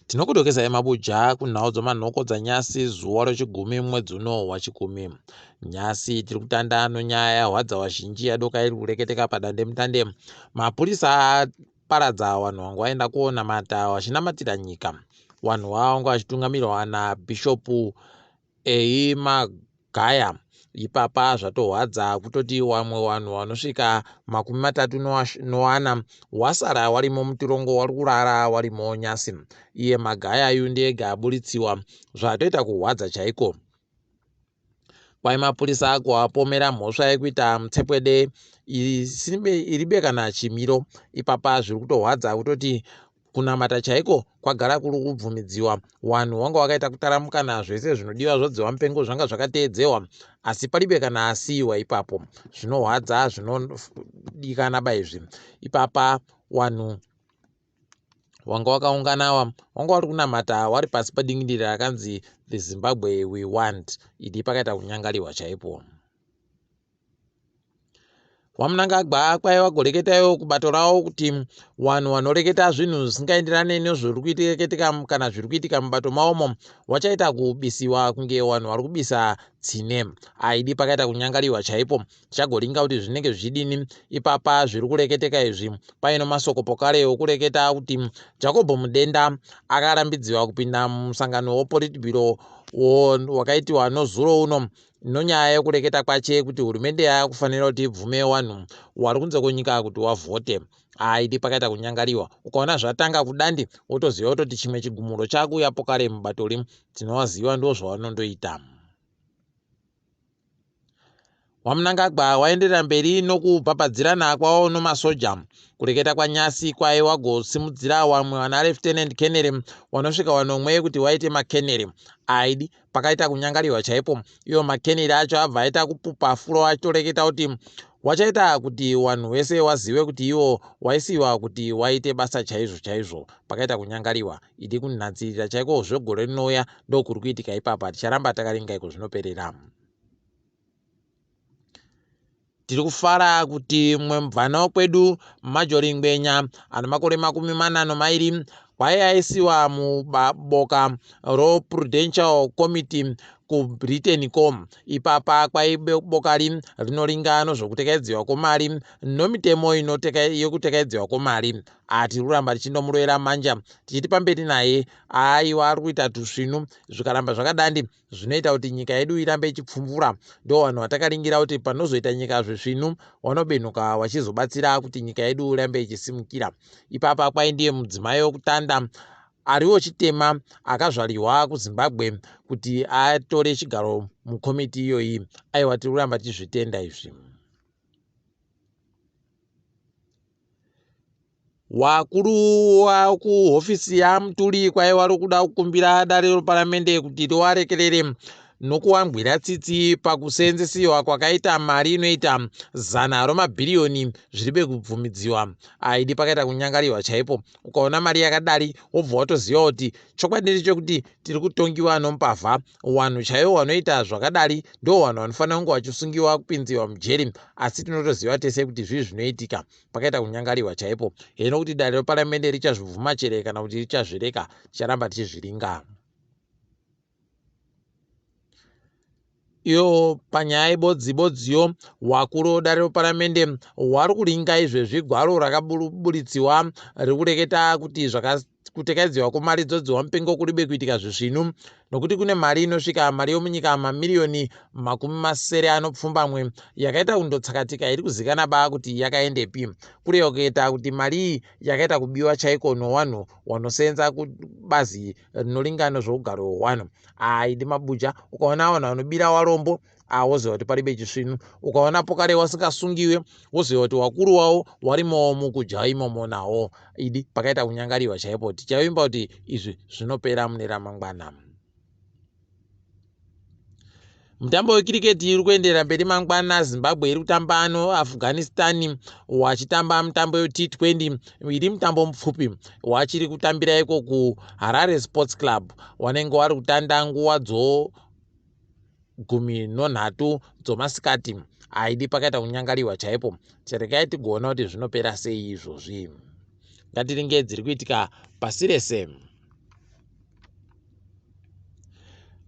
Tinokudokeza mabuja kunhau dzomanhoko dzanyasi zuva rechigumi mwedzi uno waChikumi. Nyasi tiri kutanda nonyaya hwadza wazhinji yadoka iri kureketeka padandemutande. Mapurisa aparadza vanhu vangu vaenda kunamata vachinamatira nyika. Vanhu vanga vachitungamirirwa naBhishopu A Magaya. Ipapa zvatorwadza kutoti vamwe vanhu vanosvika 34 wasara warimo mutirongo wari kurara warimo nyasi. Iye Magaya ayu ndege aburitsiwa zvatoita kurwadza chaiko. Kwai mapurisa akuapomera mhosva yekuita mutsepwede iribe kana chimiro. Ipapa zviri kutorwadza kutoti kunamata chaiko kwagara kuri kubvumidziwa. Vanhu vanga vakaita kutaramukana zvese zvinodiwa zvodziwa mupengo zvanga zvakateedzewa, asi paribe kana asiyiwa ipapo. Zvinorwadza zvinodikana baizvi. Ipapa vanhu wanga wakaunganawa wanga wari kunamata wari pasi padingindiri rakanzi the Zimbabwe we want. Idi pakaita kunyangariwa chaipo. Wamunangagwa kwai vagoreketayo kubato ravo kuti vanhu vanoreketa zvinhu zvisingaenderane nezviri kuitika kana zviri kuitika mubato mavomo vachaita kubisiwa kunge vanhu vari kubisa tsine. Aidi pakaita kunyangariwa chaipo. Tichagoringa kuti zvinenge zvidini. Ipapa zviri kureketeka izvi paino masoko kare okureketa kuti Jacob Mudenda akarambidziwa kupinda musangano wePolitburo wakaitiwa nozuro uno nonyaya yekureketa kwache kuti hurumende yakufanira kuti ibvume vanhu vari kunze kwenyika kuti wavhote. Aidi pakaita kunyangariwa. Ukaona zvatanga kudandi wotoziva kutoti chimwe chigumuro chakuuya pokare mubatori. Tinowaziva ndo zvavanondoita. Wamunangagwa waenderera mberi nokubhabhadzirana kwavo nomasoja. Kureketa kwanyasi kwai wagosimudzira vamwe vana Lieutenant Colonel vanosvika vanomwe kuti waite makeneri. Aidi pakaita kunyangariwa chaipo. Iyo makeneri acho abva aita kupupa furo achitoreketa kuti wachaita kuti vanhu vese wazive kuti iwo waisiwa kuti waite basa chaizvo chaizvo. Pakaita kunyangariwa. Idi kunhatsirira chaiko zvegore rinouya ndokuri kuitika ipapa. Ticharamba takaringa iko zvinoperera. Tiri kufara kuti mumwe mubvana wekwedu Majori Ngwenya ana makore 42 kwai aisiwa muboka roPrudential Committee kuBritain com. Ipapa kwai boka rinoringa nozvokutekedzwa kwemari nomitemo yekutekedzwa kwemari. Tiri kuramba tichindomurovera manja tichiti pamberi naye aiwa ari kuita tusvinu. Zvikaramba zvakadandi zvinoita kuti nyika yedu irambe ichipfumvura. Ndo vanhu vatakaringira kuti panozoita nyika zvisvinu vanobenuka vachizobatsira kuti nyika yedu irambe ichisimukira. Ipapa kwai ndiye mudzimai wekutanda ariwo chitema akazvarirwa kuZimbabwe kuti atore chigaro mukomiti iyoyi. Aiwa tiri kuramba tichizvitenda izvi. Wakuru wakuhofisi yaMuturi kwai vari kuda kukumbira dare reparamende kuti riwarekerere nokuwangwira tsitsi pakuseenzesiwa kwakaita mari inoita 100 mabhiriyoni zviribe kubvumidziwa. Aidi pakaita kunyangariwa chaipo. Ukaona mari yakadari wobva watoziva kuti chokwadi ndechekuti tiri kutongiwa nomupavha. Vanhu chaivo vanoita zvakadari ndo vanhu vanofanira kunge vachisungiwa kupinziwa mujeri, asi tinotoziva tese kuti zvivi zvinoitika. Pakaita kunyangariwa chaipo. Hino kuti dare reparamende richazvibvuma chere kana kuti richazvireka ticharamba tichizviringa. Iyo panyaya yebodzibodziyo wakuru dare reparamende wari kuringa izvezvi gwaro rakaburitsiwa riri kureketa kuti kutekedzwa kwemari dzodziwa mupengo kuribe kuitika zvisvinu nokuti kune mari inosvika mari yomunyika mamiliyoni 70 anopfumbamwe yakaita kundotsakatika iri kuzikana baa kuti yakaendepi. Kureva kuita kuti mari iyi yakaita kubiwa chaiko nevanhu vanoseenza kubazi rinoringa nezveugaro hwevanhu. Aidi mabuja. Ukaona vanhu vanobira warombo woziva kuti paribe chisvinu. Ukaona pokare wasingasungiwe woziva kuti wakuru wavo warimo mukuja imomo nawo. Idi pakaita kunyangariwa chaipo. Tichavimba kuti izvi zvinopera mune ramangwana. Mutambo wekiriketi uri kuenderera mberi mangwana. Zimbabwe iri kutamba Afghanistan wachitamba mutambo weT20 iri mutambo mupfupi wachiri kutambira iko kuHarare Sports Club wanenge wari kutanda nguva 13 dzomasikati. Aidi pakaita kunyangariwa chaipo. Cherekai tigoona kuti zvinopera sei izvozvi. Ngatiringe dziri kuitika pasi rese.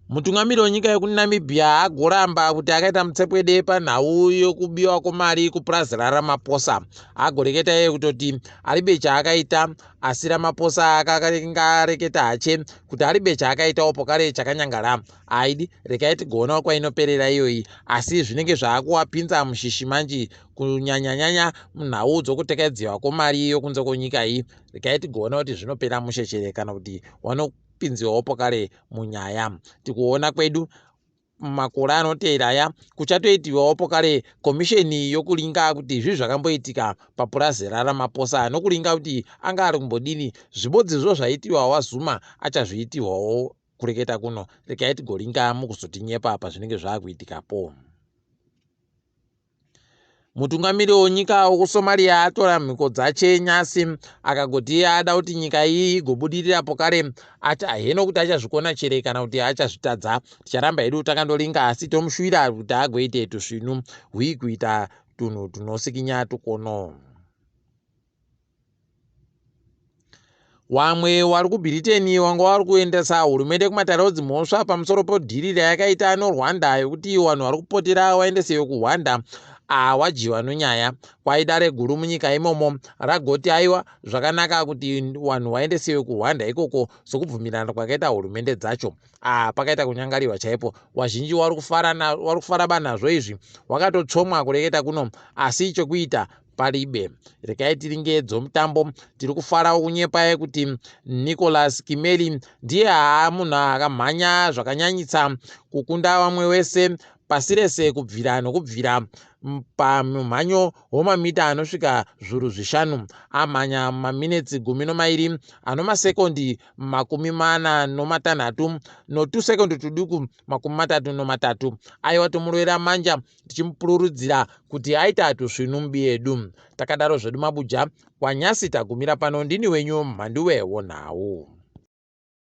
Mutungamiri wenyika yekuNamibia agoramba kuti akaita mutsepwede panhau yokubiwa kwemari kupurazi raRamaphosa. Agoreketa iye kutoti aribe chaakaita, asi Ramaphosa akareketa hache kuti aribe chaakaitawo pokare chakanyangara. Aidi rekai tigoonawo kwainoperera iyoyi, asi zvinenge zvaakuwapinza mushishimanji kunyanyanyanya munhau dzokutekedziwa kwemari yokunze kwenyika iyi. Rekai tigoona kuti zvinopera musheshere kana kuti pinziwawo pokare munyaya. Tikuona kwedu makore anoteera aya kuchatoitiwawo pokare komisheni yokulinga kuti izvi zvakamboitika papurazi raRamaphosa nokulinga kuti anga ari kumbodini. Zvibodzizvo zvaitiwa waZuma achazviitiwawo kureketa kuno. Rekai tigolinga mukuzotinyepa pazvinenge zvaakuitikapo. Mutungamiri wenyika wekuSomalia atora mhiko dzache nyasi akagoti ada kuti nyika iyi igobudirira pokare. Ati heno kuti achazvikona chere kana kuti achazvitadza, ticharamba hedu takandolinga, asi tomushuvira kuti agoite tusvinu hwi kuita tunhu tunosikinya tukono. Wamwe vari kuBritain wanga vari kuendesa hurumende kumataurodzi mhosva pamusoro podhiri rayakaita noRwanda yokuti vanhu vari kupotera vaendeseyo kuRwanda wajiwa nonyaya. Kwaida reguru munyika imomo ragoti aiwa zvakanaka kuti vanhu vaendeseyo kuRwanda ikoko sokubvumirana kwakaita hurumende dzacho. Pakaita kunyangariwa chaipo. Wazhinji vari kufara banazvo izvi, wakatotsomwa kureketa kuno, asi chokuita paribe. Rekai tiringe dzomutambo. Tiri kufarawo kunyepa kuti Nicholas Kimeli ndiye munhu akamhanya zvakanyanyisa kukunda vamwe vese pasi rese kubvira nokubvira pamumhanyo womamita anosvika zviuru 5. Amhanya maminitsi 12 anomasekondi 46 no2 sekondi tuduku 33. Aiwa tomurovera manja tichimupururudzira kuti aita tusvinu mubi yedu. Takadaro zvedu mabuja kwanyasi tagumira pano. Ndini wenyu mhanduwe WeNhau.